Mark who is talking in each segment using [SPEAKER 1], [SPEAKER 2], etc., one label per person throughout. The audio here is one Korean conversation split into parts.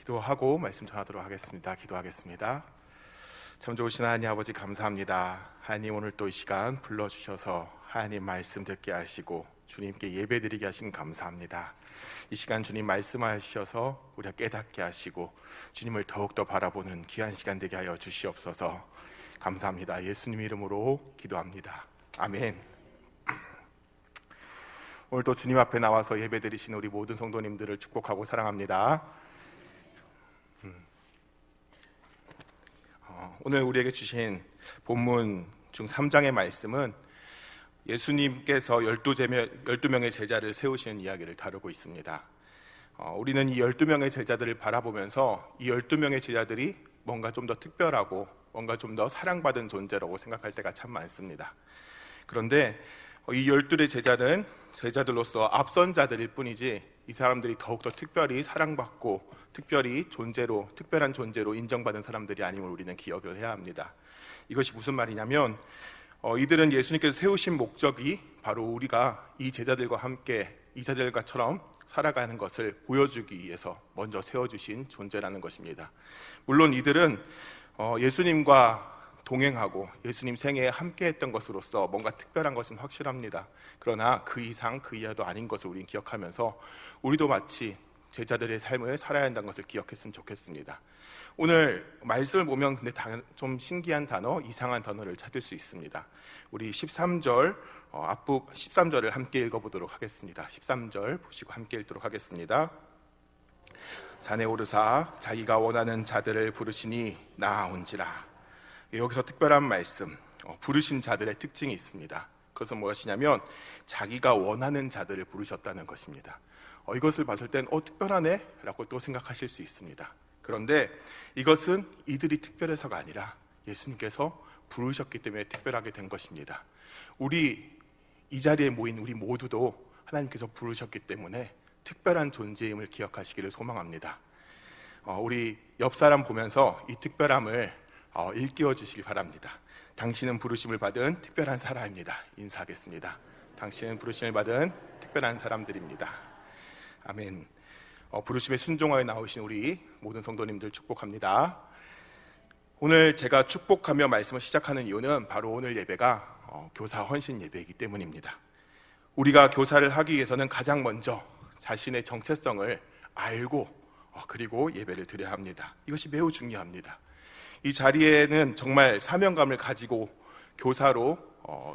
[SPEAKER 1] 기도하고 말씀 전하도록 하겠습니다. 기도하겠습니다. 참 좋으신 하나님 아버지 감사합니다. 하나님 오늘 또 이 시간 불러주셔서 하나님 말씀 듣게 하시고 주님께 예배드리게 하신 감사합니다. 이 시간 주님 말씀하셔서 우리가 깨닫게 하시고 주님을 더욱더 바라보는 귀한 시간 되게 하여 주시옵소서. 감사합니다. 예수님 이름으로 기도합니다. 아멘. 오늘 또 주님 앞에 나와서 예배드리신 우리 모든 성도님들을 축복하고 사랑합니다. 오늘 우리에게 주신 본문 중 3장의 말씀은 예수님께서 12명의 제자를 세우시는 이야기를 다루고 있습니다. 우리는 이 12명의 제자들을 바라보면서 이 12명의 제자들이 뭔가 좀 더 특별하고 뭔가 좀 더 사랑받은 존재라고 생각할 때가 참 많습니다. 그런데 이 12의 제자는 제자들로서 앞선 자들일 뿐이지 이 사람들이 더욱더 특별히 사랑받고 특별한 존재로 인정받은 사람들이 아님을 우리는 기억을 해야 합니다. 이것이 무슨 말이냐면 이들은 예수님께서 세우신 목적이 바로 우리가 이 제자들과 함께 이 제자들과처럼 살아가는 것을 보여주기 위해서 먼저 세워주신 존재라는 것입니다. 물론 이들은 예수님과 동행하고 예수님 생애에 함께했던 것으로서 뭔가 특별한 것은 확실합니다. 그러나 그 이상 그 이하도 아닌 것을 우리는 기억하면서 우리도 마치 제자들의 삶을 살아야 한다는 것을 기억했으면 좋겠습니다. 오늘 말씀을 보면 근데 좀 신기한 단어, 이상한 단어를 찾을 수 있습니다. 우리 13절 앞부 13절을 함께 읽어보도록 하겠습니다. 13절 보시고 함께 읽도록 하겠습니다. 산에 오르사 자기가 원하는 자들을 부르시니 나아온지라. 여기서 특별한 말씀, 부르신 자들의 특징이 있습니다. 그것은 무엇이냐면 자기가 원하는 자들을 부르셨다는 것입니다. 이것을 봤을 땐 특별하네? 라고 또 생각하실 수 있습니다. 그런데 이것은 이들이 특별해서가 아니라 예수님께서 부르셨기 때문에 특별하게 된 것입니다. 이 자리에 모인 우리 모두도 하나님께서 부르셨기 때문에 특별한 존재임을 기억하시기를 소망합니다. 우리 옆 사람 보면서 이 특별함을 일깨워 주시기 바랍니다. 당신은 부르심을 받은 특별한 사람입니다. 인사하겠습니다. 당신은 부르심을 받은 특별한 사람들입니다. 아멘. 부르심에 순종하여 나오신 우리 모든 성도님들 축복합니다. 오늘 제가 축복하며 말씀을 시작하는 이유는 바로 오늘 예배가 교사 헌신 예배이기 때문입니다. 우리가 교사를 하기 위해서는 가장 먼저 자신의 정체성을 알고 그리고 예배를 드려야 합니다. 이것이 매우 중요합니다. 이 자리에는 정말 사명감을 가지고 교사로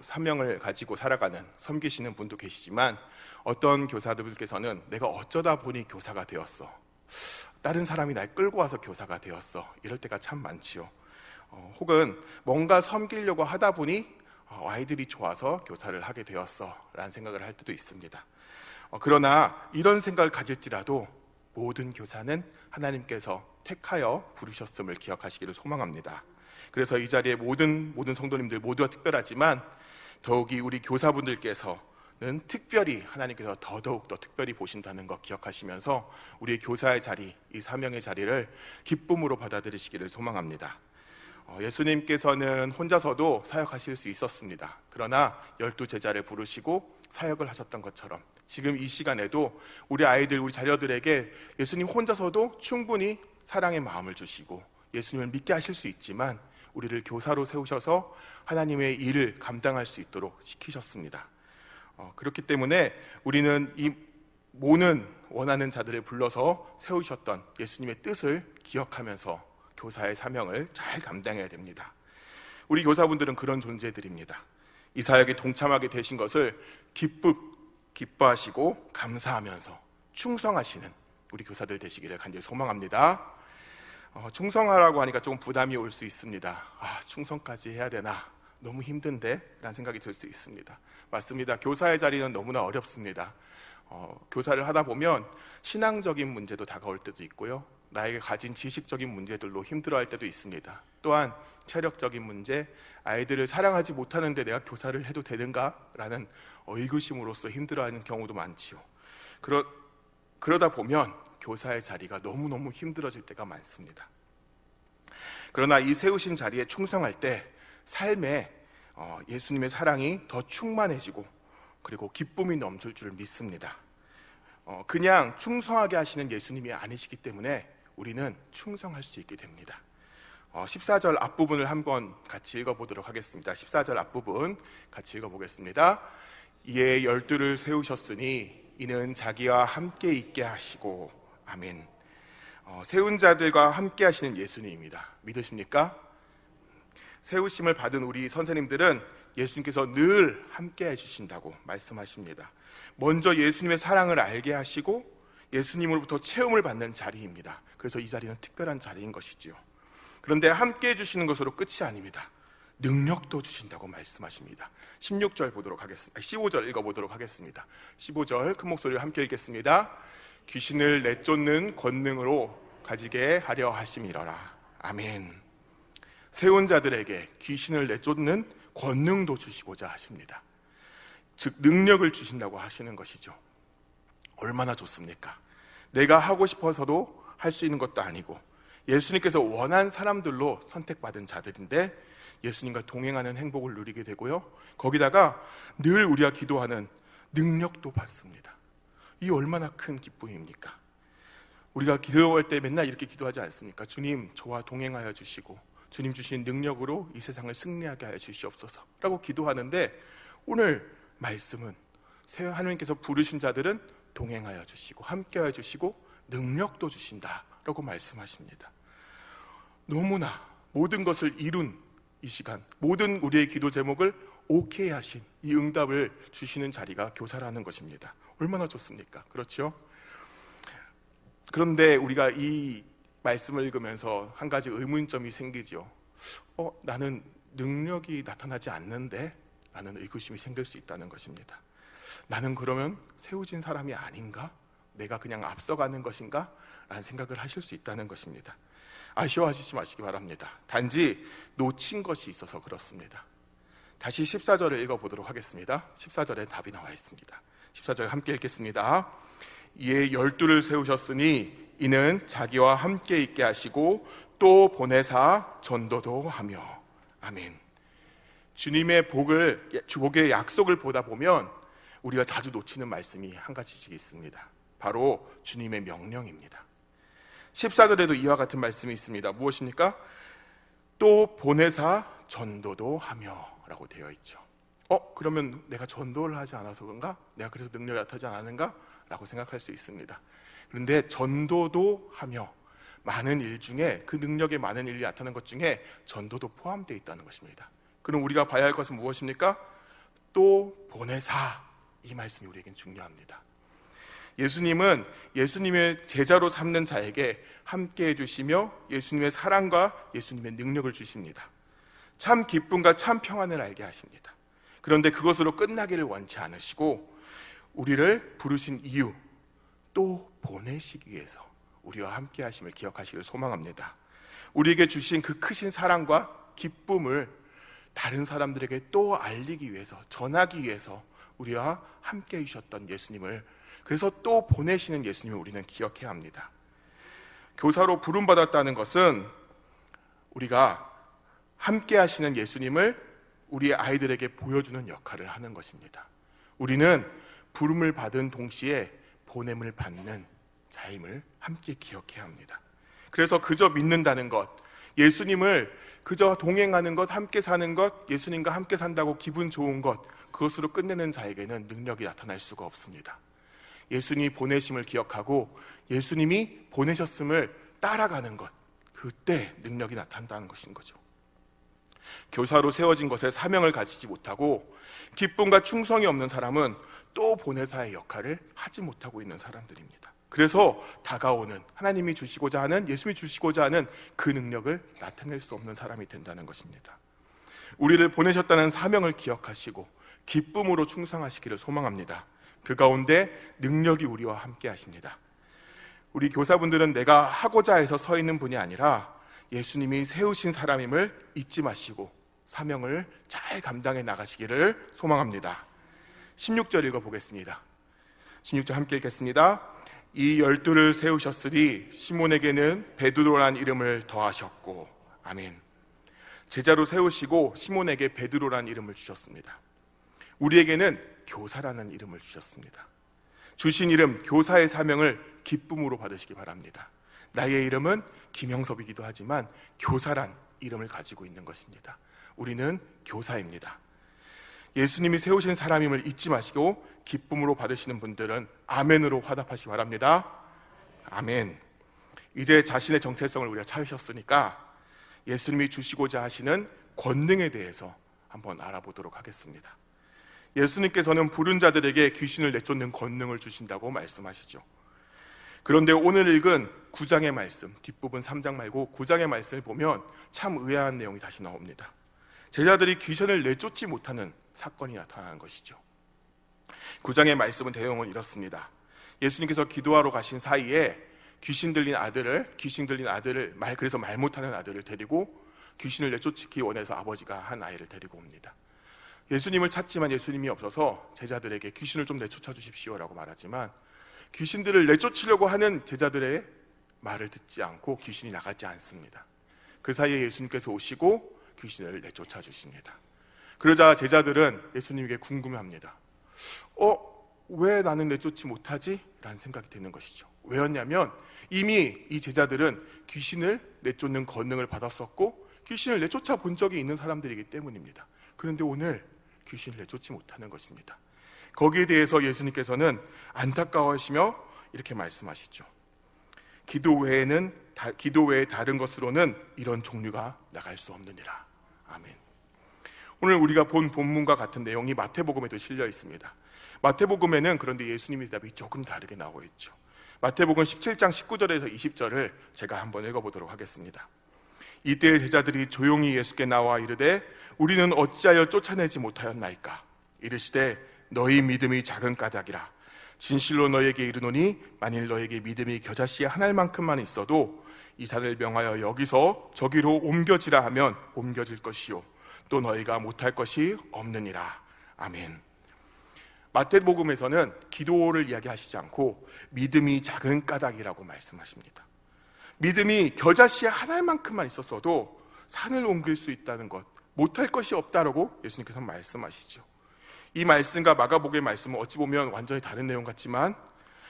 [SPEAKER 1] 사명을 가지고 살아가는 섬기시는 분도 계시지만 어떤 교사들께서는 내가 어쩌다 보니 교사가 되었어, 다른 사람이 날 끌고 와서 교사가 되었어, 이럴 때가 참 많지요. 혹은 뭔가 섬기려고 하다 보니 아이들이 좋아서 교사를 하게 되었어 라는 생각을 할 때도 있습니다. 그러나 이런 생각을 가질지라도 모든 교사는 하나님께서 택하여 부르셨음을 기억하시기를 소망합니다. 그래서 이 자리에 모든 성도님들 모두가 특별하지만 더욱이 우리 교사분들께서는 특별히 하나님께서 더더욱 더 특별히 보신다는 것 기억하시면서 우리의 교사의 자리, 이 사명의 자리를 기쁨으로 받아들이시기를 소망합니다. 예수님께서는 혼자서도 사역하실 수 있었습니다. 그러나 12제자를 부르시고 사역을 하셨던 것처럼 지금 이 시간에도 우리 아이들, 우리 자녀들에게 예수님 혼자서도 충분히 사랑의 마음을 주시고 예수님을 믿게 하실 수 있지만 우리를 교사로 세우셔서 하나님의 일을 감당할 수 있도록 시키셨습니다. 그렇기 때문에 우리는 이 모든 원하는 자들을 불러서 세우셨던 예수님의 뜻을 기억하면서 교사의 사명을 잘 감당해야 됩니다. 우리 교사분들은 그런 존재들입니다. 이 사역에 동참하게 되신 것을 기뻐하시고 감사하면서 충성하시는 우리 교사들 되시기를 간절히 소망합니다. 충성하라고 하니까 조금 부담이 올 수 있습니다. 충성까지 해야 되나? 너무 힘든데? 라는 생각이 들 수 있습니다. 맞습니다. 교사의 자리는 너무나 어렵습니다. 교사를 하다 보면 신앙적인 문제도 다가올 때도 있고요, 나에게 가진 지식적인 문제들로 힘들어할 때도 있습니다. 또한 체력적인 문제, 아이들을 사랑하지 못하는데 내가 교사를 해도 되는가? 라는 의구심으로써 힘들어하는 경우도 많지요. 그러다 보면 교사의 자리가 너무너무 힘들어질 때가 많습니다. 그러나 이 세우신 자리에 충성할 때 삶에 예수님의 사랑이 더 충만해지고 그리고 기쁨이 넘칠 줄 믿습니다. 그냥 충성하게 하시는 예수님이 아니시기 때문에 우리는 충성할 수 있게 됩니다. 14절 앞부분을 한번 같이 읽어보도록 하겠습니다. 14절 앞부분 같이 읽어보겠습니다. 이에 12를 세우셨으니 이는 자기와 함께 있게 하시고. 아멘. 세운 자들과 함께 하시는 예수님입니다. 믿으십니까? 세우심을 받은 우리 선생님들은 예수님께서 늘 함께 해주신다고 말씀하십니다. 먼저 예수님의 사랑을 알게 하시고 예수님으로부터 체험을 받는 자리입니다. 그래서 이 자리는 특별한 자리인 것이지요. 그런데 함께 해주시는 것으로 끝이 아닙니다. 능력도 주신다고 말씀하십니다. 16절 보도록 하겠습니다. 15절 읽어보도록 하겠습니다. 15절 큰 목소리로 함께 읽겠습니다. 귀신을 내쫓는 권능으로 가지게 하려 하심이러라. 아멘. 세운 자들에게 귀신을 내쫓는 권능도 주시고자 하십니다. 즉 능력을 주신다고 하시는 것이죠. 얼마나 좋습니까? 내가 하고 싶어서도 할 수 있는 것도 아니고 예수님께서 원한 사람들로 선택받은 자들인데 예수님과 동행하는 행복을 누리게 되고요, 거기다가 늘 우리가 기도하는 능력도 받습니다. 이 얼마나 큰 기쁨입니까? 우리가 기도할 때 맨날 이렇게 기도하지 않습니까? 주님, 저와 동행하여 주시고 주님 주신 능력으로 이 세상을 승리하게 하여 주시옵소서 라고 기도하는데, 오늘 말씀은 하나님께서 부르신 자들은 동행하여 주시고 함께하여 주시고 능력도 주신다라고 말씀하십니다. 너무나 모든 것을 이룬 이 시간, 모든 우리의 기도 제목을 오케이 하신 이 응답을 주시는 자리가 교사라는 것입니다. 얼마나 좋습니까? 그렇죠? 그런데 우리가 이 말씀을 읽으면서 한 가지 의문점이 생기죠. 나는 능력이 나타나지 않는데? 라는 의구심이 생길 수 있다는 것입니다. 나는 그러면 세워진 사람이 아닌가? 내가 그냥 앞서가는 것인가? 라는 생각을 하실 수 있다는 것입니다. 아쉬워하시지 마시기 바랍니다. 단지 놓친 것이 있어서 그렇습니다. 다시 14절을 읽어보도록 하겠습니다. 14절에 답이 나와 있습니다. 14절 함께 읽겠습니다. 이에 12를 세우셨으니 이는 자기와 함께 있게 하시고 또 보내사 전도도 하며. 아멘. 주님의 복의 약속을 보다 보면 우리가 자주 놓치는 말씀이 한 가지씩 있습니다. 바로 주님의 명령입니다. 14절에도 이와 같은 말씀이 있습니다. 무엇입니까? 또 보내사 전도도 하며 라고 되어 있죠. 그러면 내가 전도를 하지 않아서 그런가? 내가 그래서 능력이 나타나지 않았는가? 라고 생각할 수 있습니다. 그런데 전도도 하며, 많은 일 중에, 그 능력의 많은 일이 나타나는 것 중에 전도도 포함되어 있다는 것입니다. 그럼 우리가 봐야 할 것은 무엇입니까? 또 보내사. 이 말씀이 우리에겐 중요합니다. 예수님은 예수님의 제자로 삼는 자에게 함께 해주시며 예수님의 사랑과 예수님의 능력을 주십니다. 참 기쁨과 참 평안을 알게 하십니다. 그런데 그것으로 끝나기를 원치 않으시고 우리를 부르신 이유, 또 보내시기 위해서 우리와 함께 하심을 기억하시길 소망합니다. 우리에게 주신 그 크신 사랑과 기쁨을 다른 사람들에게 또 알리기 위해서, 전하기 위해서 우리와 함께 해주셨던 예수님을, 그래서 또 보내시는 예수님을 우리는 기억해야 합니다. 교사로 부름받았다는 것은 우리가 함께 하시는 예수님을 우리 아이들에게 보여주는 역할을 하는 것입니다. 우리는 부름을 받은 동시에 보냄을 받는 자임을 함께 기억해야 합니다. 그래서 그저 믿는다는 것, 예수님을 그저 동행하는 것, 함께 사는 것, 예수님과 함께 산다고 기분 좋은 것, 그것으로 끝내는 자에게는 능력이 나타날 수가 없습니다. 예수님이 보내심을 기억하고 예수님이 보내셨음을 따라가는 것, 그때 능력이 나타난다는 것인 거죠. 교사로 세워진 것에 사명을 가지지 못하고 기쁨과 충성이 없는 사람은 또 보내사의 역할을 하지 못하고 있는 사람들입니다. 그래서 다가오는 하나님이 주시고자 하는, 예수님이 주시고자 하는 그 능력을 나타낼 수 없는 사람이 된다는 것입니다. 우리를 보내셨다는 사명을 기억하시고 기쁨으로 충성하시기를 소망합니다. 그 가운데 능력이 우리와 함께 하십니다. 우리 교사분들은 내가 하고자 해서 서 있는 분이 아니라 예수님이 세우신 사람임을 잊지 마시고 사명을 잘 감당해 나가시기를 소망합니다. 16절 읽어보겠습니다. 16절 함께 읽겠습니다. 이 12를 세우셨으니 시몬에게는 베드로란 이름을 더하셨고. 아멘. 제자로 세우시고 시몬에게 베드로란 이름을 주셨습니다. 우리에게는 교사라는 이름을 주셨습니다. 주신 이름, 교사의 사명을 기쁨으로 받으시기 바랍니다. 나의 이름은 김영섭이기도 하지만 교사란 이름을 가지고 있는 것입니다. 우리는 교사입니다. 예수님이 세우신 사람임을 잊지 마시고 기쁨으로 받으시는 분들은 아멘으로 화답하시기 바랍니다. 아멘. 이제 자신의 정체성을 우리가 찾으셨으니까 예수님이 주시고자 하시는 권능에 대해서 한번 알아보도록 하겠습니다. 예수님께서는 부른 자들에게 귀신을 내쫓는 권능을 주신다고 말씀하시죠. 그런데 오늘 읽은 9장의 말씀, 뒷부분 3장 말고 9장의 말씀을 보면 참 의아한 내용이 다시 나옵니다. 제자들이 귀신을 내쫓지 못하는 사건이 나타나는 것이죠. 9장의 말씀은 내용은 이렇습니다. 예수님께서 기도하러 가신 사이에 귀신 들린 아들을 그래서 말 못하는 아들을 데리고 귀신을 내쫓기 원해서 아버지가 한 아이를 데리고 옵니다. 예수님을 찾지만 예수님이 없어서 제자들에게 귀신을 좀 내쫓아 주십시오라고 말하지만 귀신들을 내쫓으려고 하는 제자들의 말을 듣지 않고 귀신이 나가지 않습니다. 그 사이에 예수님께서 오시고 귀신을 내쫓아 주십니다. 그러자 제자들은 예수님에게 궁금해합니다. 왜 나는 내쫓지 못하지? 라는 생각이 드는 것이죠. 왜였냐면 이미 이 제자들은 귀신을 내쫓는 권능을 받았었고 귀신을 내쫓아 본 적이 있는 사람들이기 때문입니다. 그런데 오늘 귀신을 내쫓지 못하는 것입니다. 거기에 대해서 예수님께서는 안타까워하시며 이렇게 말씀하시죠. 기도 외에 다른 것으로는 이런 종류가 나갈 수 없느니라. 아멘. 오늘 우리가 본 본문과 같은 내용이 마태복음에도 실려 있습니다. 마태복음에는 그런데 예수님의 대답이 조금 다르게 나오고 있죠. 마태복음 17장 19절에서 20절을 제가 한번 읽어보도록 하겠습니다. 이때 제자들이 조용히 예수께 나와 이르되 우리는 어찌하여 쫓아내지 못하였나이까? 이르시되 너희 믿음이 작은 까닭이라. 진실로 너에게 이르노니 만일 너에게 믿음이 겨자씨 한 알만큼만 있어도 이 산을 명하여 여기서 저기로 옮겨지라 하면 옮겨질 것이요 또 너희가 못할 것이 없느니라. 아멘. 마태복음에서는 기도를 이야기하시지 않고 믿음이 작은 까닭이라고 말씀하십니다. 믿음이 겨자씨 한 알만큼만 있었어도 산을 옮길 수 있다는 것, 못할 것이 없다라고 예수님께서 말씀하시죠. 이 말씀과 마가복음의 말씀은 어찌 보면 완전히 다른 내용 같지만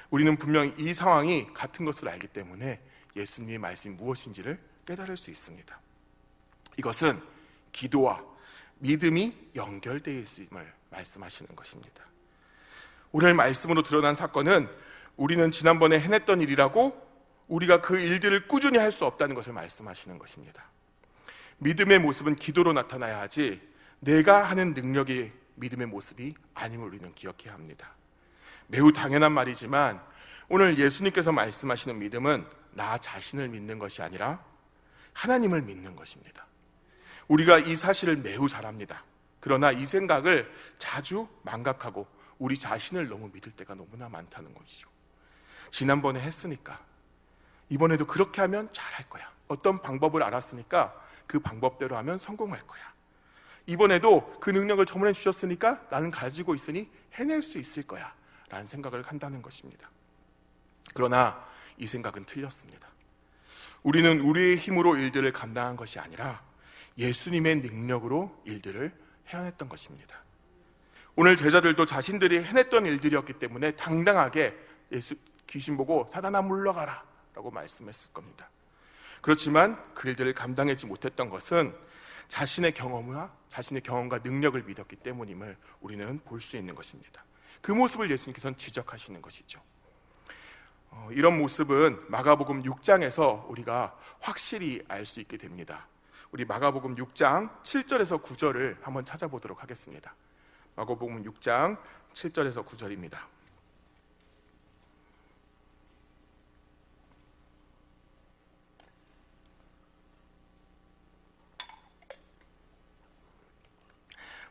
[SPEAKER 1] 우리는 분명히 이 상황이 같은 것을 알기 때문에 예수님의 말씀이 무엇인지를 깨달을 수 있습니다. 이것은 기도와 믿음이 연결되어 있음을 말씀하시는 것입니다. 오늘 말씀으로 드러난 사건은 우리는 지난번에 해냈던 일이라고 우리가 그 일들을 꾸준히 할 수 없다는 것을 말씀하시는 것입니다. 믿음의 모습은 기도로 나타나야 하지 내가 하는 능력이 믿음의 모습이 아님을 우리는 기억해야 합니다. 매우 당연한 말이지만 오늘 예수님께서 말씀하시는 믿음은 나 자신을 믿는 것이 아니라 하나님을 믿는 것입니다. 우리가 이 사실을 매우 잘 압니다. 그러나 이 생각을 자주 망각하고 우리 자신을 너무 믿을 때가 너무나 많다는 것이죠. 지난번에 했으니까 이번에도 그렇게 하면 잘할 거야. 어떤 방법을 알았으니까 그 방법대로 하면 성공할 거야. 이번에도 그 능력을 저번에 주셨으니까 나는 가지고 있으니 해낼 수 있을 거야 라는 생각을 한다는 것입니다. 그러나 이 생각은 틀렸습니다. 우리는 우리의 힘으로 일들을 감당한 것이 아니라 예수님의 능력으로 일들을 해냈던 것입니다. 오늘 제자들도 자신들이 해냈던 일들이었기 때문에 당당하게 귀신 보고 사단아 물러가라 라고 말씀했을 겁니다. 그렇지만 그 일들을 감당하지 못했던 것은 자신의 경험과 능력을 믿었기 때문임을 우리는 볼 수 있는 것입니다. 그 모습을 예수님께서는 지적하시는 것이죠. 이런 모습은 마가복음 6장에서 우리가 확실히 알 수 있게 됩니다. 우리 마가복음 6장 7절에서 9절을 한번 찾아보도록 하겠습니다. 마가복음 6장 7절에서 9절입니다.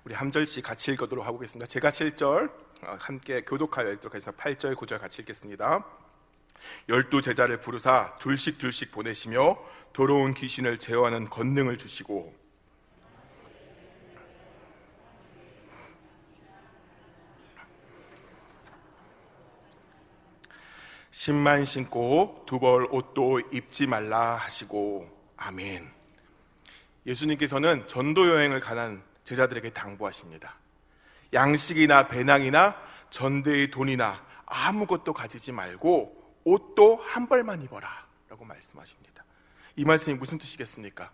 [SPEAKER 1] 우리 한 절씩 같이 읽도록 하겠습니다. 제가 7절 함께 교독하여 읽도록 하겠습니다. 8절, 9절 같이 읽겠습니다. 12 제자를 부르사 둘씩 보내시며 더러운 귀신을 제어하는 권능을 주시고 신만 신고 두 벌 옷도 입지 말라 하시고 아멘. 예수님께서는 전도 여행을 가난 제자들에게 당부하십니다. 양식이나 배낭이나 전대의 돈이나 아무것도 가지지 말고 옷도 한 벌만 입어라 라고 말씀하십니다. 이 말씀이 무슨 뜻이겠습니까?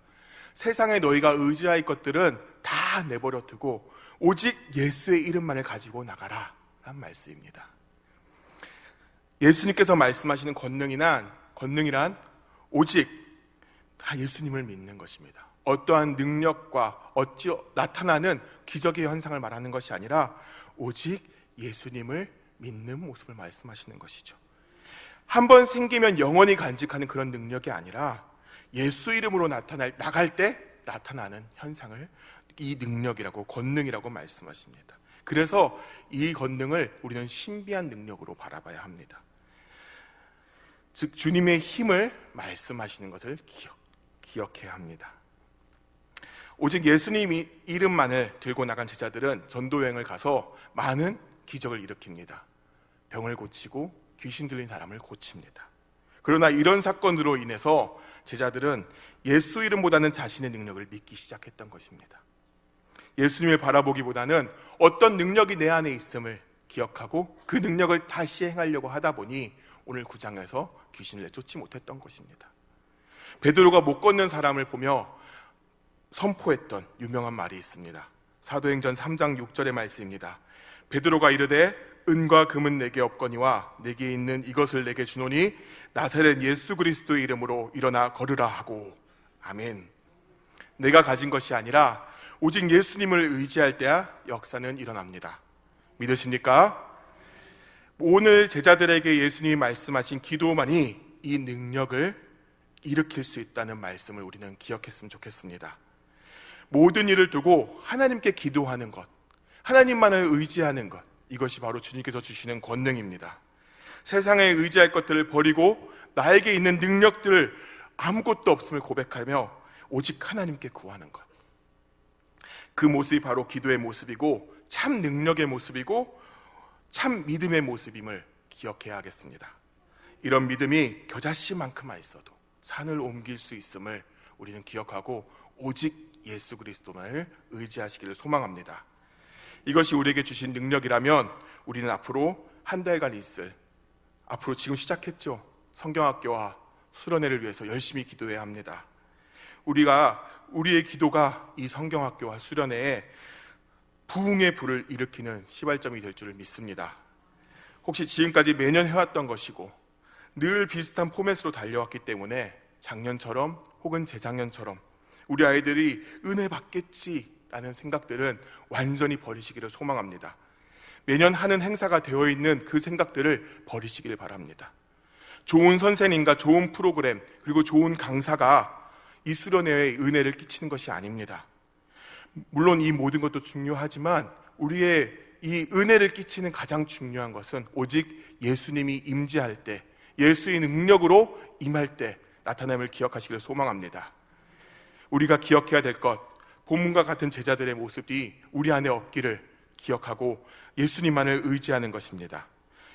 [SPEAKER 1] 세상에 너희가 의지할 것들은 다 내버려 두고 오직 예수의 이름만을 가지고 나가라 라는 말씀입니다. 예수님께서 말씀하시는 권능이란 오직 다 예수님을 믿는 것입니다. 어떠한 능력과 나타나는 기적의 현상을 말하는 것이 아니라 오직 예수님을 믿는 모습을 말씀하시는 것이죠. 한번 생기면 영원히 간직하는 그런 능력이 아니라 예수 이름으로 나갈 때 나타나는 현상을 이 능력이라고, 권능이라고 말씀하십니다. 그래서 이 권능을 우리는 신비한 능력으로 바라봐야 합니다. 즉 주님의 힘을 말씀하시는 것을 기억해야 합니다. 오직 예수님 이름만을 들고 나간 제자들은 전도여행을 가서 많은 기적을 일으킵니다. 병을 고치고 귀신 들린 사람을 고칩니다. 그러나 이런 사건으로 인해서 제자들은 예수 이름보다는 자신의 능력을 믿기 시작했던 것입니다. 예수님을 바라보기보다는 어떤 능력이 내 안에 있음을 기억하고 그 능력을 다시 행하려고 하다 보니 오늘 9장에서 귀신을 내쫓지 못했던 것입니다. 베드로가 못 걷는 사람을 보며 선포했던 유명한 말이 있습니다. 사도행전 3장 6절의 말씀입니다. 베드로가 이르되 은과 금은 내게 없거니와 내게 있는 이것을 내게 주노니 나사렛 예수 그리스도의 이름으로 일어나 걸으라 하고. 아멘. 내가 가진 것이 아니라 오직 예수님을 의지할 때야 역사는 일어납니다. 믿으십니까? 오늘 제자들에게 예수님이 말씀하신 기도만이 이 능력을 일으킬 수 있다는 말씀을 우리는 기억했으면 좋겠습니다. 모든 일을 두고 하나님께 기도하는 것, 하나님만을 의지하는 것, 이것이 바로 주님께서 주시는 권능입니다. 세상에 의지할 것들을 버리고 나에게 있는 능력들을 아무것도 없음을 고백하며 오직 하나님께 구하는 것, 그 모습이 바로 기도의 모습이고 참 능력의 모습이고 참 믿음의 모습임을 기억해야 하겠습니다. 이런 믿음이 겨자씨만큼만 있어도 산을 옮길 수 있음을 우리는 기억하고 오직 예수 그리스도만을 의지하시기를 소망합니다. 이것이 우리에게 주신 능력이라면 우리는 앞으로 한 달간 앞으로 지금 시작했죠. 성경학교와 수련회를 위해서 열심히 기도해야 합니다. 우리의 기도가 이 성경학교와 수련회에 부흥의 불을 일으키는 시발점이 될 줄을 믿습니다. 혹시 지금까지 매년 해왔던 것이고 늘 비슷한 포맷으로 달려왔기 때문에 작년처럼 혹은 재작년처럼 우리 아이들이 은혜 받겠지라는 생각들은 완전히 버리시기를 소망합니다. 매년 하는 행사가 되어 있는 그 생각들을 버리시기를 바랍니다. 좋은 선생님과 좋은 프로그램 그리고 좋은 강사가 이 수련회에 은혜를 끼치는 것이 아닙니다. 물론 이 모든 것도 중요하지만 우리의 이 은혜를 끼치는 가장 중요한 것은 오직 예수님이 임재할 때, 예수의 능력으로 임할 때 나타남을 기억하시기를 소망합니다. 우리가 기억해야 될 것, 본문과 같은 제자들의 모습이 우리 안에 없기를 기억하고 예수님만을 의지하는 것입니다.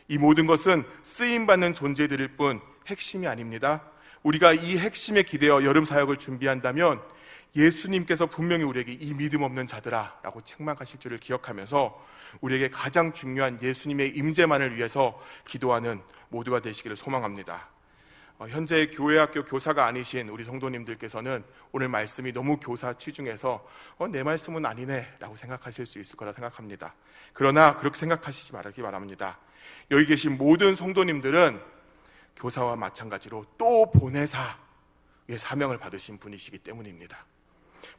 [SPEAKER 1] 이 모든 것은 쓰임받는 존재들일 뿐 핵심이 아닙니다. 우리가 이 핵심에 기대어 여름 사역을 준비한다면 예수님께서 분명히 우리에게 이 믿음 없는 자들아 라고 책망하실 줄을 기억하면서 우리에게 가장 중요한 예수님의 임재만을 위해서 기도하는 모두가 되시기를 소망합니다. 현재 교회학교 교사가 아니신 우리 성도님들께서는 오늘 말씀이 너무 교사 취중해서 내 말씀은 아니네 라고 생각하실 수 있을 거라 생각합니다. 그러나 그렇게 생각하시지 말기 바랍니다. 여기 계신 모든 성도님들은 교사와 마찬가지로 또 보내사의 사명을 받으신 분이시기 때문입니다.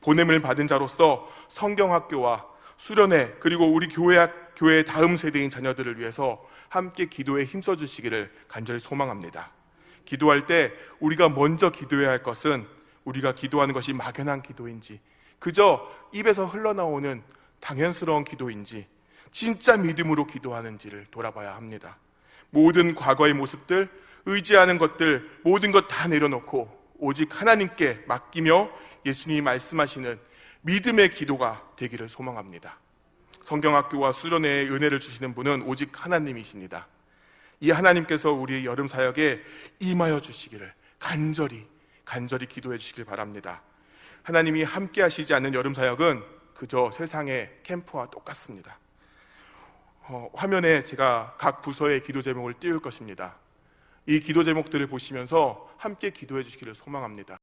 [SPEAKER 1] 보냄을 받은 자로서 성경학교와 수련회 그리고 우리 교회 다음 세대인 자녀들을 위해서 함께 기도에 힘써 주시기를 간절히 소망합니다. 기도할 때 우리가 먼저 기도해야 할 것은 우리가 기도하는 것이 막연한 기도인지 그저 입에서 흘러나오는 당연스러운 기도인지 진짜 믿음으로 기도하는지를 돌아봐야 합니다. 모든 과거의 모습들, 의지하는 것들 모든 것 다 내려놓고 오직 하나님께 맡기며 예수님이 말씀하시는 믿음의 기도가 되기를 소망합니다. 성경학교와 수련회의 은혜를 주시는 분은 오직 하나님이십니다. 이 하나님께서 우리 여름 사역에 임하여 주시기를 간절히 기도해 주시길 바랍니다. 하나님이 함께 하시지 않는 여름 사역은 그저 세상의 캠프와 똑같습니다. 화면에 제가 각 부서의 기도 제목을 띄울 것입니다. 이 기도 제목들을 보시면서 함께 기도해 주시기를 소망합니다.